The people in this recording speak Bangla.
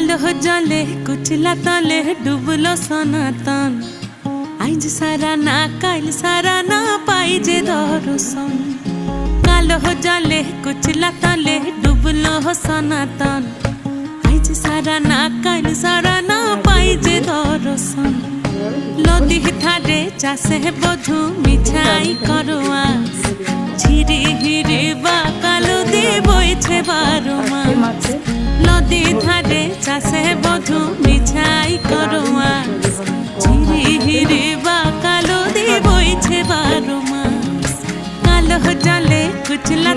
কালো জলে কুচলা তলে ডুবলো সনাতন। আইজ সারা না কাল সারা না পাই যে দর্শন। কালো জলে কুচলা তলে ডুবলো সনাতন। আইজ সারা না কাল সারা না পাই যে দর্শন। নদী ধারে চাষে বধু মিছাই করোয়া ঝিরি হিরি বা কালো দিয়ে বইছে 12 মাস। নদী ধারে চাষে বধু মিছাই করোয়া ঝিরি হিরি বা কালো দিয়ে বইছে 12 মাস। কালো জলে কুচলা